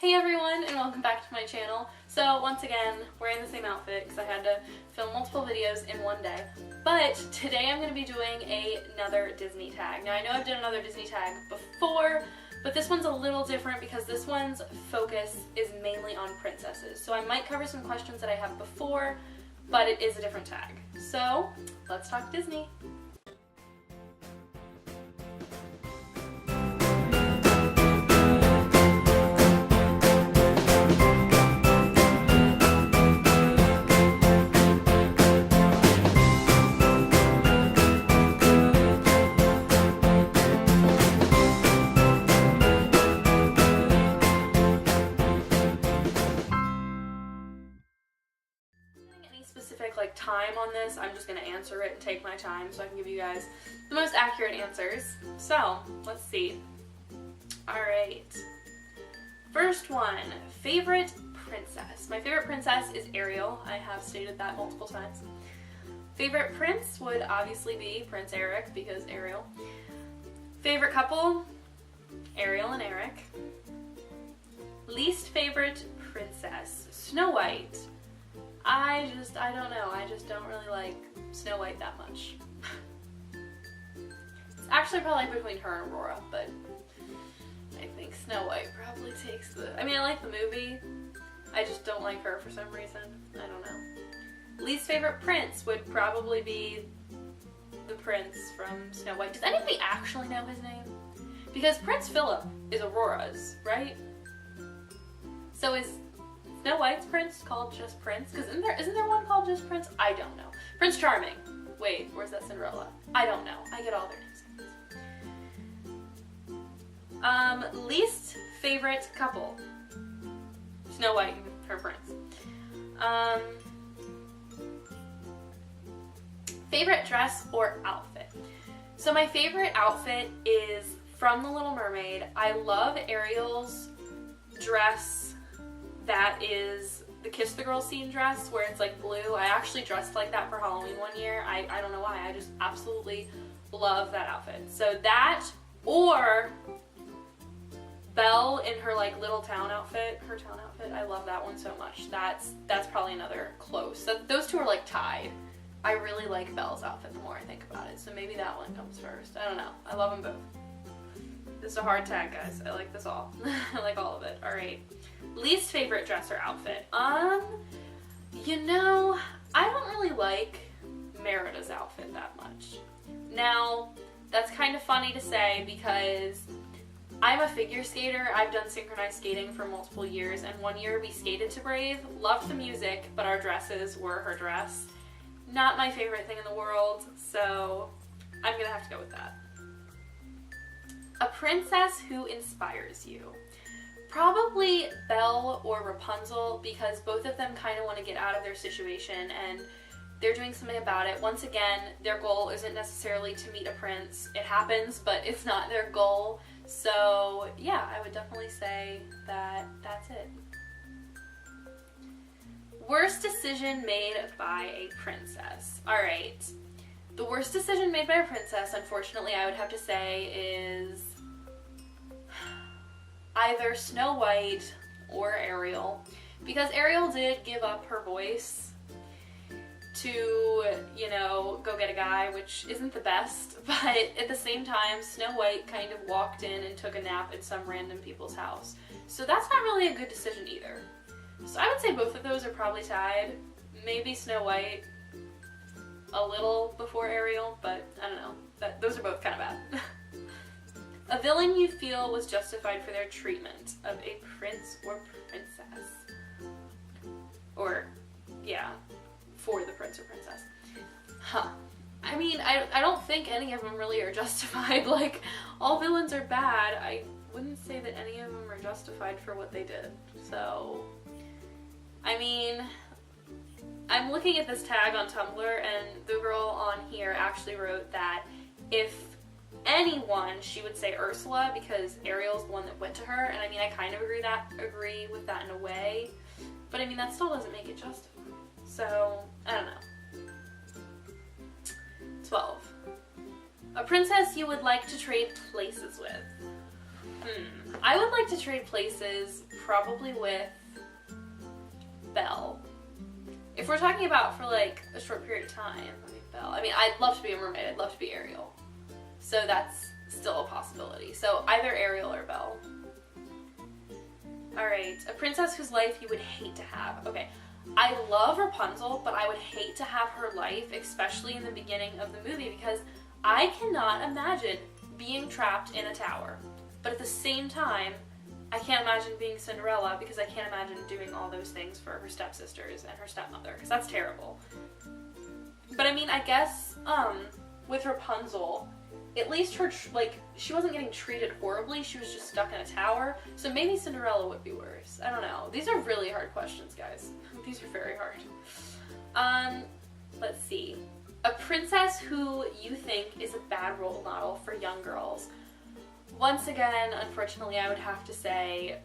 Hey everyone, and welcome back to my channel. So once again, wearing the same outfit because I had to film multiple videos in one day. But today I'm going to be doing another Disney tag. Now I know I've done another Disney tag before, but this one's a little different because this one's focus is mainly on princesses. So I might cover some questions that I have before, but it is a different tag. So let's talk Disney. Specific time on this, I'm just going to answer it and take my time so I can give you guys the most accurate answers. So let's see. Alright, first one, favorite princess. My favorite princess is Ariel. I have stated that multiple times. Favorite prince would obviously be Prince Eric because Ariel. Favorite couple, Ariel and Eric. Least favorite princess, Snow White. I don't know, I just don't really like Snow White that much. It's actually probably between her and Aurora, but I think Snow White probably takes the... I mean, I like the movie, I just don't like her for some reason. I don't know. Least favorite prince would probably be the prince from Snow White. Does anybody actually know his name? Because Prince Philip is Aurora's, right? So is Snow White's prince called just Prince? Because isn't there one called just Prince? I don't know. Prince Charming. Wait, where's that Cinderella? I don't know. I get all their names. Least favorite couple. Snow White and her prince. Favorite dress or outfit. So my favorite outfit is from The Little Mermaid. I love Ariel's dress. That is the Kiss the Girl Scene dress where it's like blue. I actually dressed like that for Halloween one year. I don't know why. I just absolutely love that outfit. So that or Belle in her little town outfit. Her town outfit. I love that one so much. That's probably another close. Those two are tied. I really like Belle's outfit the more I think about it. So maybe that one comes first. I don't know. I love them both. This is a hard tag, guys. I like this all. I like all of it. Alright. Least favorite dress or outfit. You know, I don't really like Merida's outfit that much. Now, that's kind of funny to say because I'm a figure skater. I've done synchronized skating for multiple years, and one year we skated to Brave, loved the music, but our dresses were her dress. Not my favorite thing in the world, so I'm gonna have to go with that. A princess who inspires you. Probably Belle or Rapunzel because both of them kind of want to get out of their situation and they're doing something about it. Once again, their goal isn't necessarily to meet a prince. It happens, but it's not their goal. So yeah, I would definitely say that that's it. Worst decision made by a princess. Alright, the worst decision made by a princess, unfortunately, I would have to say is either Snow White or Ariel, because Ariel did give up her voice to, go get a guy, which isn't the best, but at the same time, Snow White kind of walked in and took a nap at some random people's house. So that's not really a good decision either. So I would say both of those are probably tied. Maybe Snow White a little before Ariel, but I don't know. Those are both kind of bad. A villain you feel was justified for their treatment of a prince or princess. Or, yeah, for the prince or princess. Huh. I mean, I don't think any of them really are justified. All villains are bad. I wouldn't say that any of them are justified for what they did. So, I mean, I'm looking at this tag on Tumblr, and the girl on here actually wrote that if anyone, she would say Ursula because Ariel's the one that went to her, and I mean I kind of agree with that in a way, but I mean that still doesn't make it justified. So I don't know. 12. A princess you would like to trade places with. I would like to trade places probably with Belle. If we're talking about for like a short period of time, I mean Belle. I mean, I'd love to be a mermaid. I'd love to be Ariel. So that's still a possibility. So either Ariel or Belle. Alright, a princess whose life you would hate to have. Okay, I love Rapunzel, but I would hate to have her life, especially in the beginning of the movie, because I cannot imagine being trapped in a tower. But at the same time, I can't imagine being Cinderella because I can't imagine doing all those things for her stepsisters and her stepmother, because that's terrible. But I mean, I guess with Rapunzel, at least her, like, she wasn't getting treated horribly, she was just stuck in a tower, so maybe Cinderella would be worse. I don't know. These are really hard questions, guys. These are very hard. Let's see. A princess who you think is a bad role model for young girls. Once again, unfortunately, I would have to say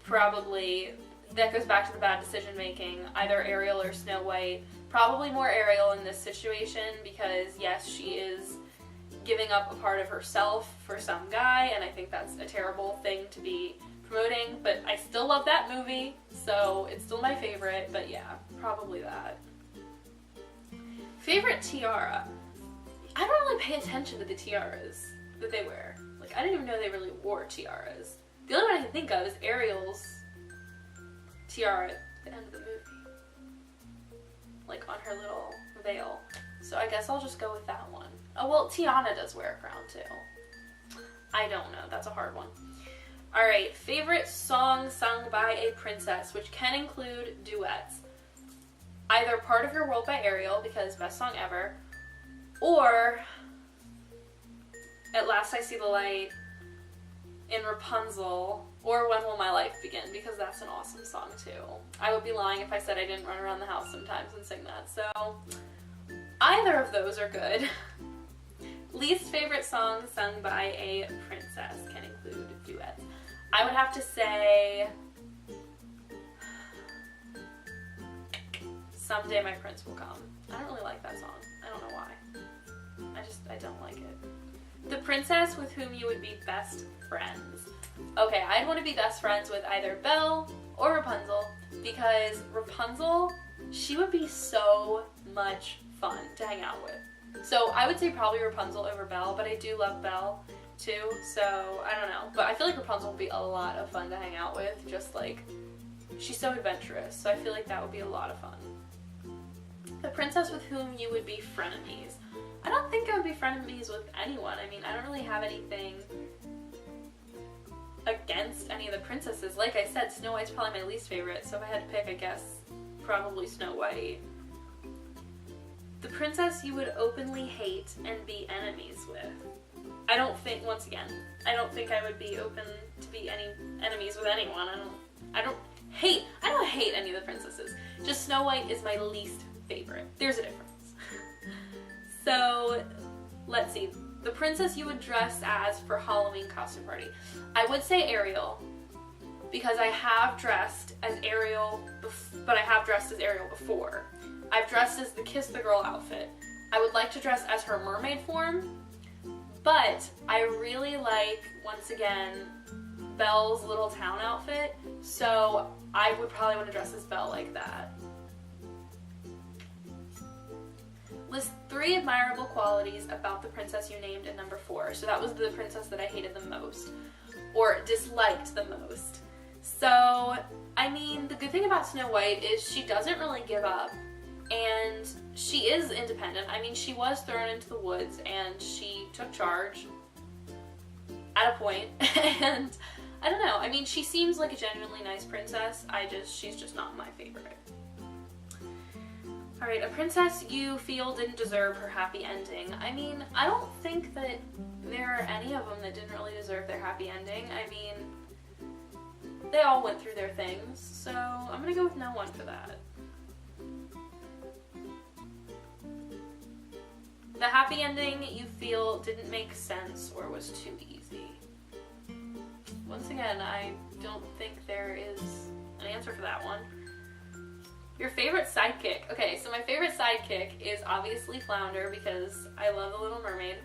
probably, that goes back to the bad decision making, either Ariel or Snow White. Probably more Ariel in this situation because, yes, she is giving up a part of herself for some guy, and I think that's a terrible thing to be promoting, but I still love that movie, so it's still my favorite, but yeah, probably that. Favorite tiara? I don't really pay attention to the tiaras that they wear. Like, I didn't even know they really wore tiaras. The only one I can think of is Ariel's tiara at the end of the movie. Like, on her little veil. So I guess I'll just go with that one. Oh, well, Tiana does wear a crown, too. I don't know. That's a hard one. Alright, favorite song sung by a princess, which can include duets. Either Part of Your World by Ariel, because best song ever, or At Last I See the Light in Rapunzel, or When Will My Life Begin, because that's an awesome song too. I would be lying if I said I didn't run around the house sometimes and sing that, so either of those are good. Least favorite song sung by a princess can include duets. I would have to say Someday My Prince Will Come. I don't really like that song. I don't know why. I don't like it. The princess with whom you would be best friends. Okay, I'd want to be best friends with either Belle or Rapunzel, because Rapunzel, she would be so much fun to hang out with. So I would say probably Rapunzel over Belle, but I do love Belle too, so I don't know. But I feel like Rapunzel would be a lot of fun to hang out with, just like, she's so adventurous, so I feel like that would be a lot of fun. The princess with whom you would be frenemies. I don't think I would be frenemies with anyone. I mean, I don't really have anything against any of the princesses. Like I said, Snow White's probably my least favorite, so if I had to pick, I guess probably Snow White. The princess you would openly hate and be enemies with. I don't think, once again, I don't think I would be open to be any enemies with anyone. I don't hate any of the princesses. Just Snow White is my least favorite. There's a difference. So, let's see. The princess you would dress as for Halloween costume party. I would say Ariel, because I have dressed as Ariel, but I have dressed as Ariel before. I've dressed as the Kiss the Girl outfit. I would like to dress as her mermaid form, but I really like, once again, Belle's little town outfit, so I would probably want to dress as Belle like that. List 3 admirable qualities about the princess you named in number 4. So that was the princess that I hated the most, or disliked the most. So, I mean, the good thing about Snow White is she doesn't really give up, and she is independent. I mean, she was thrown into the woods, and she took charge at a point, and I don't know. I mean, she seems like a genuinely nice princess. She's just not my favorite. Alright, a princess you feel didn't deserve her happy ending. I mean, I don't think that there are any of them that didn't really deserve their happy ending. I mean, they all went through their things, so I'm gonna go with no one for that. The happy ending you feel didn't make sense or was too easy. Once again, I don't think there is an answer for that one. Your favorite sidekick. Okay, so my favorite sidekick is obviously Flounder because I love The Little Mermaid.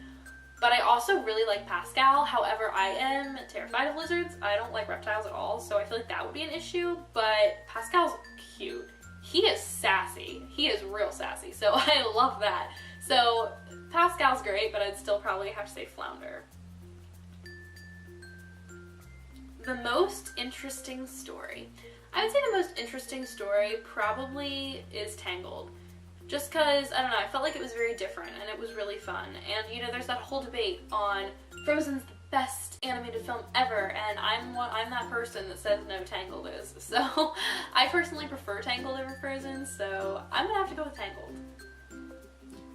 But I also really like Pascal. However, I am terrified of lizards. I don't like reptiles at all, so I feel like that would be an issue. But Pascal's cute. He is sassy. He is real sassy, so I love that. So Pascal's great, but I'd still probably have to say Flounder. The most interesting story. I would say the most interesting story probably is Tangled. Just because, I don't know, I felt like it was very different and it was really fun. And, you know, there's that whole debate on Frozen's the best animated film ever, and I'm that person that says no, Tangled is. So I personally prefer Tangled over Frozen, so I'm gonna have to go with Tangled.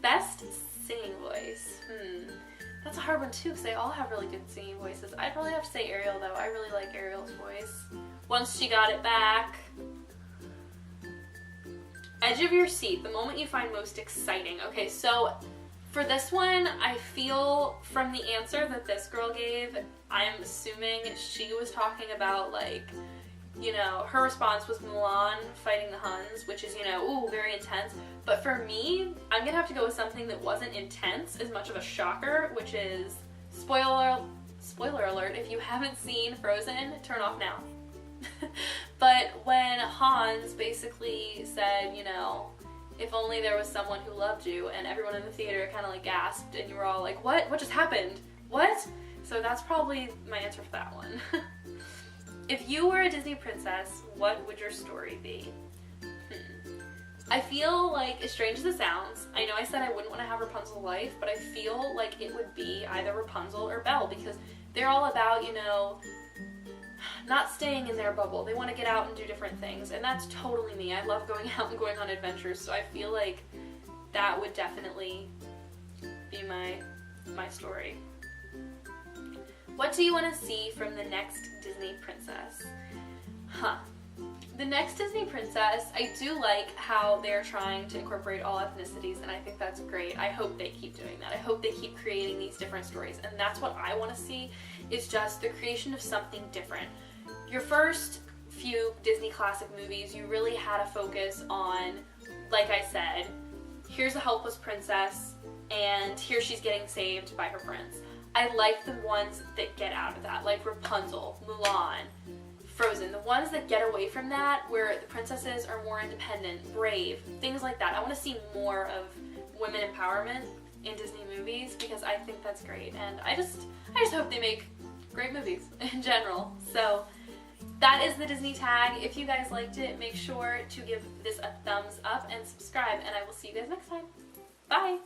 Best singing voice. That's a hard one too, because they all have really good singing voices. I'd probably have to say Ariel, though. I really like Ariel's voice. Once She Got It Back. Edge of your seat, the moment you find most exciting. Okay, so for this one, I feel from the answer that this girl gave, I'm assuming she was talking about, like, you know, her response was Mulan fighting the Huns, which is, you know, ooh, very intense. But for me, I'm gonna have to go with something that wasn't intense as much of a shocker, which is, spoiler alert, if you haven't seen Frozen, turn off now. But when Hans basically said, you know, if only there was someone who loved you, and everyone in the theater kind of like gasped, and you were all like, what? What just happened? What? So that's probably my answer for that one. If you were a Disney princess, what would your story be? I feel like, as strange as it sounds, I know I said I wouldn't want to have Rapunzel's life, but I feel like it would be either Rapunzel or Belle, because they're all about, you know, not staying in their bubble. They want to get out and do different things, and that's totally me. I love going out and going on adventures, so I feel like that would definitely be my story. What do you want to see from the next Disney princess? The next Disney princess, I do like how they're trying to incorporate all ethnicities, and I think that's great. I hope they keep doing that. I hope they keep creating these different stories, and that's what I want to see, is just the creation of something different. Your first few Disney classic movies, you really had a focus on, like I said, here's a helpless princess, and here she's getting saved by her prince. I like the ones that get out of that, like Rapunzel, Mulan, Frozen, the ones that get away from that, where the princesses are more independent, brave, things like that. I want to see more of women empowerment in Disney movies, because I think that's great, and I just hope they make great movies in general. So that is the Disney tag. If you guys liked it, make sure to give this a thumbs up and subscribe, and I will see you guys next time. Bye!